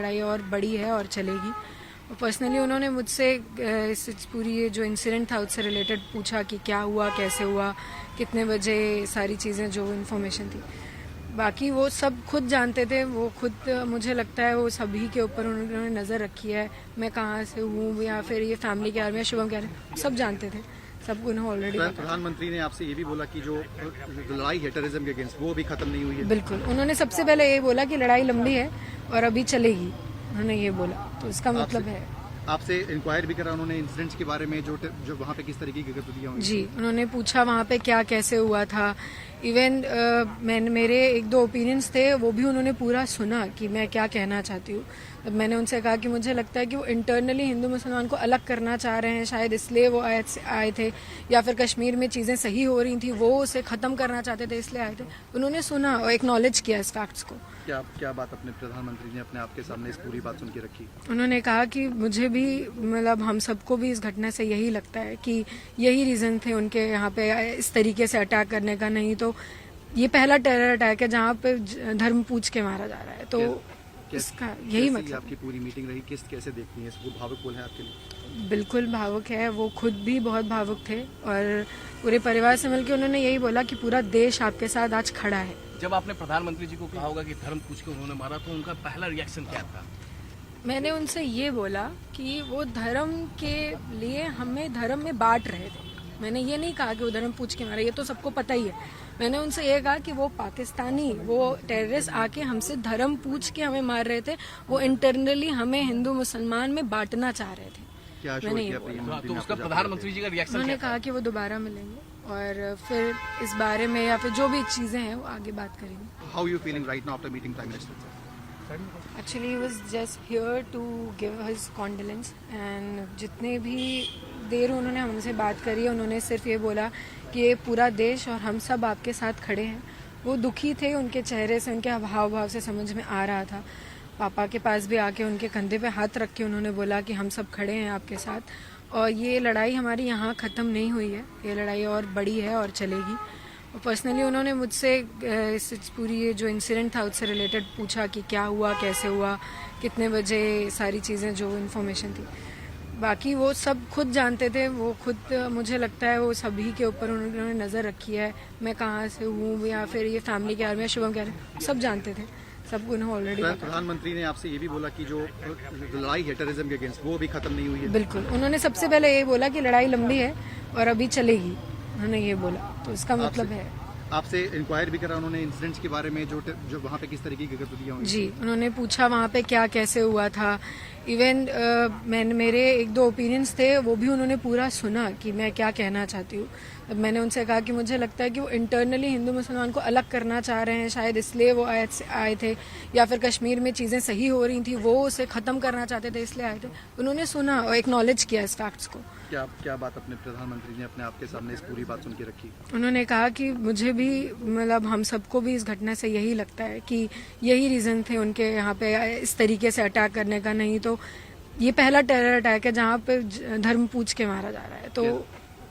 लड़ाई और बड़ी है और चलेगी। और पर्सनली उन्होंने मुझसे इस पूरी ये जो इंसिडेंट था उससे रिलेटेड पूछा कि क्या हुआ, कैसे हुआ, कितने बजे, सारी चीज़ें जो इन्फॉर्मेशन थी। बाकी वो सब खुद जानते थे, वो खुद मुझे लगता है वो सभी के ऊपर उन्होंने नज़र रखी है, मैं कहाँ से हूँ या फिर ये फैमिली के बारे में, शुभम कह रहे सब जानते थे, सब उन्हें ऑलरेडी। प्रधानमंत्री ने आपसे ये भी बोला कि जो लड़ाई है टेररिज्म के अगेंस्ट वो भी खत्म नहीं हुई है। बिल्कुल, उन्होंने सबसे पहले ये बोला कि लड़ाई लंबी है और अभी चलेगी, उन्होंने ये बोला, तो इसका मतलब है। आपसे इंक्वायर भी करा उन्होंने इंसिडेंट्स के बारे में, जो वहाँ पे किस तरीके की गतिविधियां हुई? जी, उन्होंने पूछा वहाँ पे क्या कैसे हुआ था। इवन मेरे एक दो ओपिनियंस थे, वो भी उन्होंने पूरा सुना कि मैं क्या कहना चाहती हूँ। तब मैंने उनसे कहा कि मुझे लगता है कि वो इंटरनली हिंदू मुसलमान को अलग करना चाह रहे हैं, शायद इसलिए वो आए थे, या फिर कश्मीर में चीज़ें सही हो रही थी, वो उसे ख़त्म करना चाहते थे इसलिए आए थे। उन्होंने सुना और एक्नॉलेज किया इस फैक्ट्स को। क्या बात अपने प्रधानमंत्री ने अपने आपके सामने इस पूरी बात सुन के रखी? उन्होंने कहा कि मुझे भी, मतलब हम सबको भी इस घटना से यही लगता है कि यही रीज़न थे उनके यहाँ पे इस तरीके से अटैक करने का, नहीं तो ये पहला टेरर अटैक है जहाँ पे धर्म पूछ के मारा जा रहा है, तो इसका यही मतलब। आपकी पूरी मीटिंग रही, कैसे देखती हैं इसको? भावुक बोल है आपके लिए? बिल्कुल भावुक है, वो खुद भी बहुत भावुक थे और पूरे परिवार से मिलकर उन्होंने यही बोला कि पूरा देश आपके साथ आज खड़ा है। जब आपने प्रधानमंत्री जी को कहा होगा कि धर्म पूछ के उन्होंने मारा, तो उनका पहला रिएक्शन क्या था? मैंने उनसे ये बोला कि वो धर्म के लिए हमें धर्म में बांट रहे थे। मैंने ये नहीं कहा कि वो धर्म पूछ के मारा, ये तो सबको पता ही है। मैंने उनसे ये कहा कि वो पाकिस्तानी, वो टेररिस्ट आके हमसे धर्म पूछ के हमें मार रहे थे, वो इंटरनली हमें हिंदू मुसलमान में बांटना चाह रहे थे। मैंने ये बोला। तो उसका प्रधानमंत्री जी का रिएक्शन? उन्होंने कहा कि वो दोबारा मिलेंगे और फिर इस बारे में या फिर जो भी चीजें हैं वो आगे बात करेंगे। How you feeling right now after meeting prime minister? Actually, he was just here to give his condolence and जितने भी देर उन्होंने हमसे बात करी है, उन्होंने सिर्फ ये बोला कि ये पूरा देश और हम सब आपके साथ खड़े हैं। वो दुखी थे, उनके चेहरे से, उनके हाव भाव से समझ में आ रहा था। पापा के पास भी आके उनके कंधे पे हाथ रख के उन्होंने बोला कि हम सब खड़े हैं आपके साथ और ये लड़ाई हमारी यहाँ ख़त्म नहीं हुई है, ये लड़ाई और बड़ी है और चलेगी। और पर्सनली उन्होंने मुझसे इस पूरी ये जो इंसिडेंट था उससे रिलेटेड पूछा कि क्या हुआ, कैसे हुआ, कितने बजे, सारी चीज़ें जो इन्फॉर्मेशन थी। बाकी वो सब खुद जानते थे, वो खुद मुझे लगता है वो सभी के ऊपर उन्होंने नज़र रखी है, मैं कहाँ से हूँ या फिर ये फैमिली के बारे में, शुभम कह रहे सब जानते थे, सब उन्हें ऑलरेडी। प्रधानमंत्री ने आपसे ये भी बोला कि जो लड़ाई है टेररिज्म के अगेंस्ट वो भी खत्म नहीं हुई है। बिल्कुल, उन्होंने सबसे पहले ये बोला कि लड़ाई लंबी है और अभी चलेगी, उन्होंने ये बोला, तो इसका मतलब है। आपसे इंक्वायर भी करा उन्होंने इंसिडेंट्स के बारे में, जो वहाँ पे किस तरीके की गतिविधियां हुई? जी, उन्होंने पूछा वहाँ पे क्या कैसे हुआ था। इवन मेरे एक दो ओपिनियंस थे, वो भी उन्होंने पूरा सुना कि मैं क्या कहना चाहती हूँ। तब मैंने उनसे कहा कि मुझे लगता है कि वो इंटरनली हिंदू मुसलमान को अलग करना चाह रहे हैं, शायद इसलिए वो आए थे, या फिर कश्मीर में चीज़ें सही हो रही थी, वो उसे ख़त्म करना चाहते थे इसलिए आए थे। उन्होंने सुना और एक्नॉलेज किया इस फैक्ट्स को। क्या बात अपने प्रधानमंत्री ने अपने आपके सामने इस पूरी बात सुन के रखी? उन्होंने कहा कि मुझे भी, मतलब हम सबको भी इस घटना से यही लगता है कि यही रीज़न थे उनके यहाँ पे इस तरीके से अटैक करने का, नहीं तो ये पहला टेरर अटैक है जहाँ पे धर्म पूछ के मारा जा रहा है, तो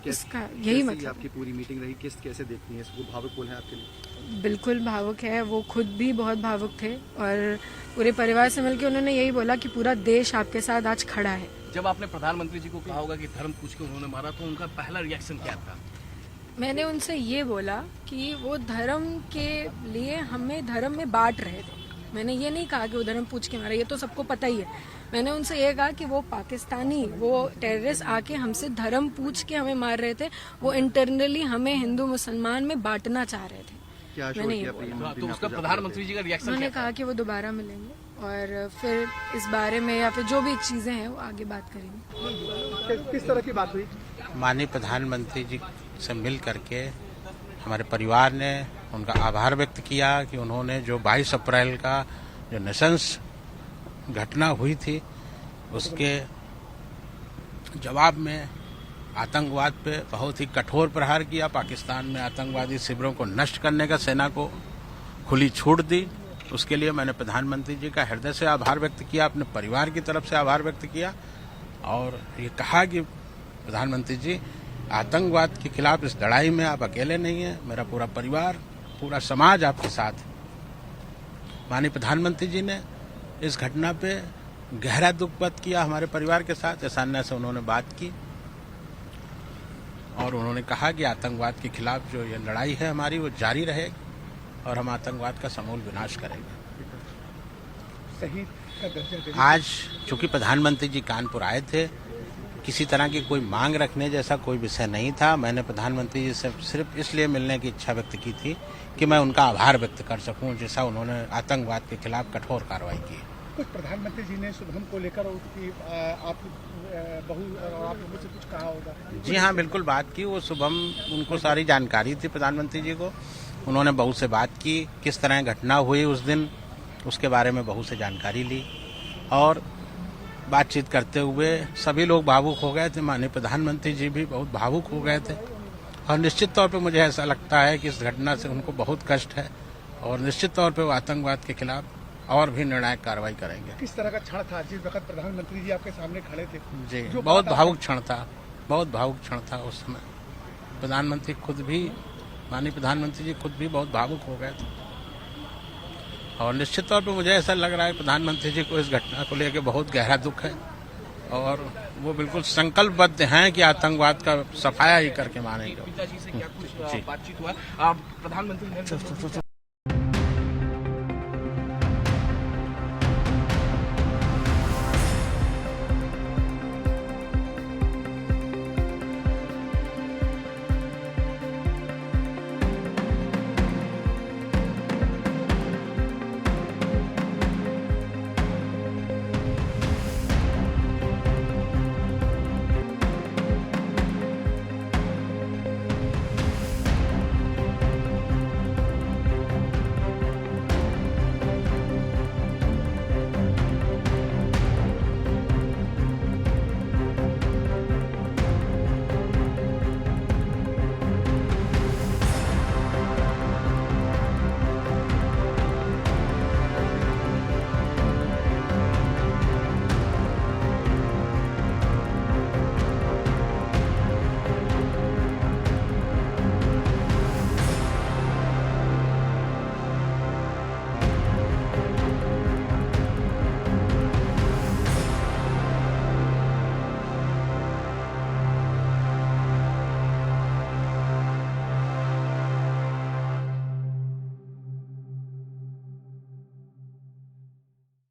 इसका यही मतलब। आपकी पूरी मीटिंग रही, कैसे देखती हैं इसको? भावुक बोल है आपके लिए? बिल्कुल भावुक है, वो खुद भी बहुत भावुक थे और पूरे परिवार से मिलकर उन्होंने यही बोला कि पूरा देश आपके साथ आज खड़ा है। जब आपने प्रधानमंत्री जी को कहा होगा कि धर्म पूछ के उन्होंने मारा, तो उनका पहला रिएक्शन क्या था? मैंने उनसे ये बोला कि वो धर्म के लिए हमें धर्म में बांट रहे थे। मैंने ये नहीं कहा कि वो धर्म पूछ के मारा, ये तो सबको पता ही है। मैंने उनसे ये कहा कि वो पाकिस्तानी, वो टेररिस्ट आके हमसे धर्म पूछ के हमें मार रहे थे, वो इंटरनली हमें हिंदू मुसलमान में बांटना चाह रहे थे। मैंने ये बोला। तो उसका प्रधानमंत्री जी का रिएक्शन? उन्होंने कहा कि वो दोबारा मिलेंगे और फिर इस बारे में या फिर जो भी चीजें हैं वो आगे बात करेंगे। किस तरह की बात हुई? माननीय प्रधानमंत्री जी से मिल करके हमारे परिवार ने उनका आभार व्यक्त किया कि उन्होंने जो 22 अप्रैल का जो नृशंस घटना हुई थी उसके जवाब में आतंकवाद पे बहुत ही कठोर प्रहार किया। पाकिस्तान में आतंकवादी शिविरों को नष्ट करने का सेना को खुली छूट दी। उसके लिए मैंने प्रधानमंत्री जी का हृदय से आभार व्यक्त किया, अपने परिवार की तरफ से आभार व्यक्त किया और ये कहा कि प्रधानमंत्री जी, आतंकवाद के खिलाफ इस लड़ाई में आप अकेले नहीं हैं, मेरा पूरा परिवार, पूरा समाज आपके साथ है। माननीय प्रधानमंत्री जी ने इस घटना पे गहरा दुख व्यक्त किया हमारे परिवार के साथ। ऐसान्य से उन्होंने बात की और उन्होंने कहा कि आतंकवाद के खिलाफ जो ये लड़ाई है हमारी वो जारी रहेगी और हम आतंकवाद का समूल विनाश करेंगे। शहीद का दर्जा आज चूंकि प्रधानमंत्री जी कानपुर आए थे, किसी तरह की कोई मांग रखने जैसा कोई विषय नहीं था। मैंने प्रधानमंत्री जी से सिर्फ इसलिए मिलने की इच्छा व्यक्त की थी कि मैं उनका आभार व्यक्त कर सकूं, जैसा उन्होंने आतंकवाद के खिलाफ कठोर कार्रवाई की। कुछ प्रधानमंत्री जी ने शुभम को लेकर उसकी आप बहू और आप लोगों से कुछ कहा होगा? जी हाँ, बिल्कुल बात की। वो शुभम, उनको सारी जानकारी थी प्रधानमंत्री जी को। उन्होंने बहू से बात की, किस तरह घटना हुई उस दिन, उसके बारे में बहू से जानकारी ली और बातचीत करते हुए सभी लोग भावुक हो गए थे। माननीय प्रधानमंत्री जी भी बहुत भावुक हो गए थे और निश्चित तौर पे मुझे ऐसा लगता है कि इस घटना से उनको बहुत कष्ट है और निश्चित तौर पे वो आतंकवाद के खिलाफ और भी निर्णायक कार्रवाई करेंगे। किस तरह का क्षण था जिस वक्त प्रधानमंत्री जी आपके सामने खड़े थे? जी, बहुत भावुक क्षण था, बहुत भावुक क्षण था उस समय। प्रधानमंत्री खुद भी, माननीय प्रधानमंत्री जी खुद भी बहुत भावुक हो गए थे और निश्चित तौर पर मुझे ऐसा लग रहा है प्रधानमंत्री जी को इस घटना को लेकर बहुत गहरा दुख है और वो बिल्कुल संकल्पबद्ध हैं कि आतंकवाद का सफाया ही करके मानेंगे। पिताजी से क्या कुछ बातचीत हुआ? प्रधानमंत्री